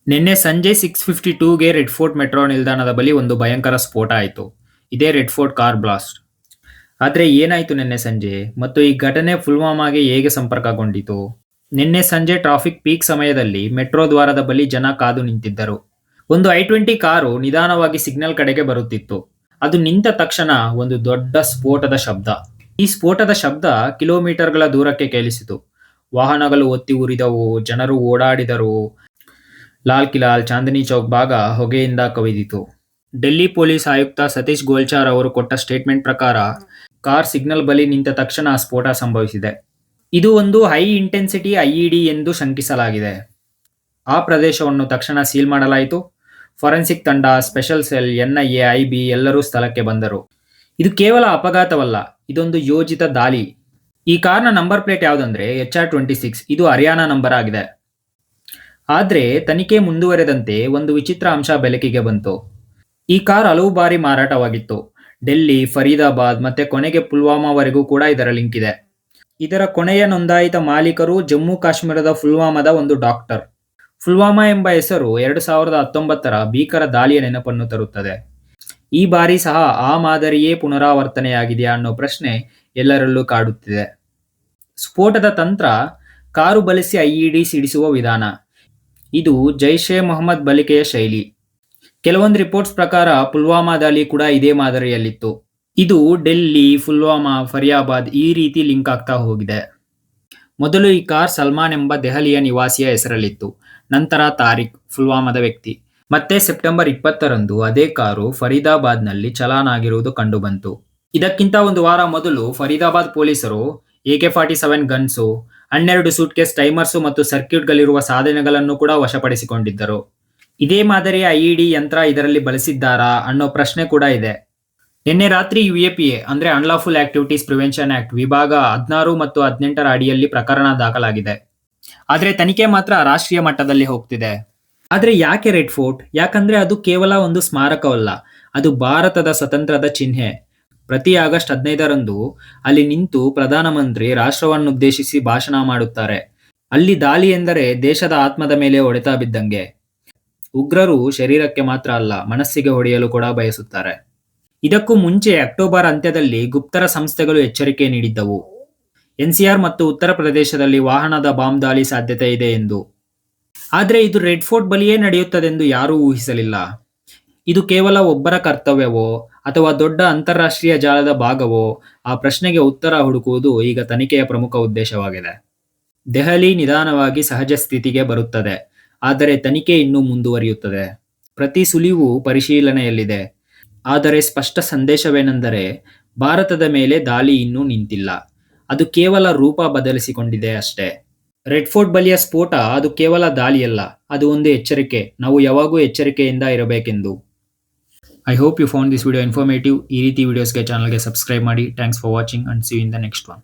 ನಿನ್ನೆ ಸಂಜೆ 6:52ಗೆ red fort metro ನಿಲ್ದಾಣದ ಬಳಿ ಒಂದು ಭಯಂಕರ ಸ್ಫೋಟ ಆಯಿತು. ಇದೇ ರೆಡ್ ಫೋರ್ಟ್ ಕಾರ್ ಬ್ಲಾಸ್ಟ್. ಆದರೆ ಏನಾಯಿತು ನಿನ್ನೆ ಸಂಜೆ ಮತ್ತು ಈ ಘಟನೆ ಪುಲ್ವಾಮಾಗೆ ಹೇಗೆ ಸಂಪರ್ಕಗೊಂಡಿತು? ನಿನ್ನೆ ಸಂಜೆ ಟ್ರಾಫಿಕ್ ಪೀಕ್ ಸಮಯದಲ್ಲಿ ಮೆಟ್ರೋ ದ್ವಾರದ ಬಳಿ ಜನ ಕಾದು ನಿಂತಿದ್ದರು. ಒಂದು I-20 ಕಾರು ನಿಧಾನವಾಗಿ ಸಿಗ್ನಲ್ ಕಡೆಗೆ ಬರುತ್ತಿತ್ತು. ಅದು ನಿಂತ ತಕ್ಷಣ ಒಂದು ದೊಡ್ಡ ಸ್ಫೋಟದ ಶಬ್ದ. ಈ ಸ್ಫೋಟದ ಶಬ್ದ ಕಿಲೋಮೀಟರ್ಗಳ ದೂರಕ್ಕೆ ಕೇಳಿಸಿತು. ವಾಹನಗಳು ಹೊತ್ತಿ ಉರಿದವು, ಜನರು ಓಡಾಡಿದರು. ಲಾಲ್ ಕಿಲಾ, ಚಾಂದನಿ ಚೌಕ್ ಭಾಗ ಹೊಗೆಯಿಂದ ಕವಿದಿತು. ಡೆಲ್ಲಿ ಪೊಲೀಸ್ ಆಯುಕ್ತ ಸತೀಶ್ ಗೋಲ್ಚಾರ್ ಅವರು ಕೊಟ್ಟ ಸ್ಟೇಟ್ಮೆಂಟ್ ಪ್ರಕಾರ ಕಾರ್ ಸಿಗ್ನಲ್ ಬಳಿ ನಿಂತ ತಕ್ಷಣ ಸ್ಫೋಟ ಸಂಭವಿಸಿದೆ. ಇದು ಒಂದು ಹೈ ಇಂಟೆನ್ಸಿಟಿ IED ಎಂದು ಶಂಕಿಸಲಾಗಿದೆ. ಆ ಪ್ರದೇಶವನ್ನು ತಕ್ಷಣ ಸೀಲ್ ಮಾಡಲಾಯಿತು. ಫಾರೆನ್ಸಿಕ್ ತಂಡ, ಸ್ಪೆಷಲ್ ಸೆಲ್, NIA, IB ಎಲ್ಲರೂ ಸ್ಥಳಕ್ಕೆ ಬಂದರು. ಇದು ಕೇವಲ ಅಪಘಾತವಲ್ಲ, ಇದೊಂದು ಯೋಜಿತ ದಾಳಿ. ಈ ಕಾರ್ನ ನಂಬರ್ ಪ್ಲೇಟ್ ಯಾವುದಂದ್ರೆ HR-26. ಇದು ಹರಿಯಾಣ ನಂಬರ್ ಆಗಿದೆ. ಆದರೆ ತನಿಖೆ ಮುಂದುವರೆದಂತೆ ಒಂದು ವಿಚಿತ್ರ ಅಂಶ ಬೆಳಕಿಗೆ ಬಂತು. ಈ ಕಾರ್ ಹಲವು ಬಾರಿ ಮಾರಾಟವಾಗಿತ್ತು. ಡೆಲ್ಲಿ, ಫರೀದಾಬಾದ್ ಮತ್ತೆ ಕೊನೆಗೆ ಪುಲ್ವಾಮಾವರೆಗೂ ಕೂಡ ಇದರ ಲಿಂಕ್ ಇದೆ. ಇದರ ಕೊನೆಯ ನೋಂದಾಯಿತ ಮಾಲೀಕರು ಜಮ್ಮು ಕಾಶ್ಮೀರದ ಪುಲ್ವಾಮಾದ ಒಂದು ಡಾಕ್ಟರ್. ಪುಲ್ವಾಮಾ ಎಂಬ ಹೆಸರು 2019ರ ಭೀಕರ ದಾಳಿಯ ನೆನಪನ್ನು ತರುತ್ತದೆ. ಈ ಬಾರಿ ಸಹ ಆ ಮಾದರಿಯೇ ಪುನರಾವರ್ತನೆಯಾಗಿದೆಯಾ ಅನ್ನೋ ಪ್ರಶ್ನೆ ಎಲ್ಲರಲ್ಲೂ ಕಾಡುತ್ತಿದೆ. ಸ್ಫೋಟದ ತಂತ್ರ ಕಾರು ಬಳಸಿ IED ಸಿಡಿಸುವ ವಿಧಾನ. ಇದು ಜೈಷ್-ಎ ಮೊಹಮ್ಮದ್ ಬಳಿಕೆಯ ಶೈಲಿ. ಕೆಲವೊಂದು ರಿಪೋರ್ಟ್ಸ್ ಪ್ರಕಾರ ಪುಲ್ವಾಮಾ ದಾಳಿ ಕೂಡ ಇದೇ ಮಾದರಿಯಲ್ಲಿತ್ತು. ಇದು ಡೆಲ್ಲಿ, ಪುಲ್ವಾಮಾ, ಫರಿಯಾಬಾದ್ ಈ ರೀತಿ ಲಿಂಕ್ ಆಗ್ತಾ ಹೋಗಿದೆ. ಮೊದಲು ಈ ಕಾರ್ ಸಲ್ಮಾನ್ ಎಂಬ ದೆಹಲಿಯ ನಿವಾಸಿಯ ಹೆಸರಲ್ಲಿತ್ತು. ನಂತರ ತಾರಿಕ್, ಪುಲ್ವಾಮಾದ ವ್ಯಕ್ತಿ. ಮತ್ತೆ ಸೆಪ್ಟೆಂಬರ್ 20ರಂದು ಅದೇ ಕಾರು ಫರೀದಾಬಾದ್ನಲ್ಲಿ ಚಲಾನ್ ಆಗಿರುವುದು ಕಂಡುಬಂತು. ಇದಕ್ಕಿಂತ ಒಂದು ವಾರ ಮೊದಲು ಫರೀದಾಬಾದ್ ಪೊಲೀಸರು AK-47 ಗನ್ಸು, 12 ಸೂಟ್ಕೇಸ್ ಟೈಮರ್ಸು ಮತ್ತು ಸರ್ಕ್ಯೂಟ್ಗಳಿರುವ ಸಾಧನಗಳನ್ನು ಕೂಡ ವಶಪಡಿಸಿಕೊಂಡಿದ್ದರು. ಇದೇ ಮಾದರಿಯ IED ಯಂತ್ರ ಇದರಲ್ಲಿ ಬಳಸಿದ್ದಾರಾ ಅನ್ನೋ ಪ್ರಶ್ನೆ ಕೂಡ ಇದೆ. ನಿನ್ನೆ ರಾತ್ರಿ UAPA ಅಂದ್ರೆ ಅನ್ಲಾಫುಲ್ ಆಕ್ಟಿವಿಟೀಸ್ ಪ್ರಿವೆನ್ಷನ್ ಆಕ್ಟ್ ವಿಭಾಗ 16 ಮತ್ತು 18ರ ಅಡಿಯಲ್ಲಿ ಪ್ರಕರಣ ದಾಖಲಾಗಿದೆ. ಆದರೆ ತನಿಖೆ ಮಾತ್ರ ರಾಷ್ಟ್ರೀಯ ಮಟ್ಟದಲ್ಲಿ ಹೋಗ್ತಿದೆ. ಆದರೆ ಯಾಕೆ ರೆಡ್ ಫೋರ್ಟ್? ಯಾಕಂದ್ರೆ ಅದು ಕೇವಲ ಒಂದು ಸ್ಮಾರಕವಲ್ಲ, ಅದು ಭಾರತದ ಸ್ವತಂತ್ರದ ಚಿಹ್ನೆ. ಪ್ರತಿ ಆಗಸ್ಟ್ 15ರಂದು ಅಲ್ಲಿ ನಿಂತು ಪ್ರಧಾನಮಂತ್ರಿ ರಾಷ್ಟ್ರವನ್ನುದ್ದೇಶಿಸಿ ಭಾಷಣ ಮಾಡುತ್ತಾರೆ. ಅಲ್ಲಿ ದಾಳಿ ಎಂದರೆ ದೇಶದ ಆತ್ಮದ ಮೇಲೆ ಹೊಡೆತ ಬಿದ್ದಂಗೆ. ಉಗ್ರರು ಶರೀರಕ್ಕೆ ಮಾತ್ರ ಅಲ್ಲ, ಮನಸ್ಸಿಗೆ ಹೊಡೆಯಲು ಕೂಡ ಬಯಸುತ್ತಾರೆ. ಇದಕ್ಕೂ ಮುಂಚೆ ಅಕ್ಟೋಬರ್ ಅಂತ್ಯದಲ್ಲಿ ಗುಪ್ತರ ಸಂಸ್ಥೆಗಳು ಎಚ್ಚರಿಕೆ ನೀಡಿದ್ದವು. NCR ಮತ್ತು ಉತ್ತರ ಪ್ರದೇಶದಲ್ಲಿ ವಾಹನದ ಬಾಂಬ್ ದಾಳಿ ಸಾಧ್ಯತೆ ಇದೆ ಎಂದು. ಆದರೆ ಇದು ರೆಡ್ ಫೋರ್ಟ್ ಬಳಿಯೇ ನಡೆಯುತ್ತದೆಂದು ಯಾರೂ ಊಹಿಸಲಿಲ್ಲ. ಇದು ಕೇವಲ ಒಬ್ಬರ ಕರ್ತವ್ಯವೋ ಅಥವಾ ದೊಡ್ಡ ಅಂತಾರಾಷ್ಟ್ರೀಯ ಜಾಲದ ಭಾಗವೋ? ಆ ಪ್ರಶ್ನೆಗೆ ಉತ್ತರ ಹುಡುಕುವುದು ಈಗ ತನಿಖೆಯ ಪ್ರಮುಖ ಉದ್ದೇಶವಾಗಿದೆ. ದೆಹಲಿ ನಿಧಾನವಾಗಿ ಸಹಜ ಸ್ಥಿತಿಗೆ ಬರುತ್ತದೆ, ಆದರೆ ತನಿಖೆ ಇನ್ನೂ ಮುಂದುವರಿಯುತ್ತದೆ. ಪ್ರತಿ ಸುಳಿವು ಪರಿಶೀಲನೆಯಲ್ಲಿದೆ. ಆದರೆ ಸ್ಪಷ್ಟ ಸಂದೇಶವೇನೆಂದರೆ ಭಾರತದ ಮೇಲೆ ದಾಳಿ ಇನ್ನೂ ನಿಂತಿಲ್ಲ. ಅದು ಕೇವಲ ರೂಪ ಬದಲಿಸಿಕೊಂಡಿದೆ ಅಷ್ಟೇ. ರೆಡ್ ಫೋರ್ಟ್ ಬಳಿಯ ಸ್ಫೋಟ ಅದು ಕೇವಲ ದಾಳಿಯಲ್ಲ, ಅದು ಒಂದು ಎಚ್ಚರಿಕೆ. ನಾವು ಯಾವಾಗೂ ಎಚ್ಚರಿಕೆಯಿಂದ ಇರಬೇಕೆಂದು. I hope you found this video informative. ಈ ರೀತಿ ವಿಡಿಯೋಸ್ಗೆ ಚಾನಲ್ಗೆ ಸಬ್ಸ್ಕ್ರೈಬ್ ಮಾಡಿ. Thanks for watching and see you in the next one.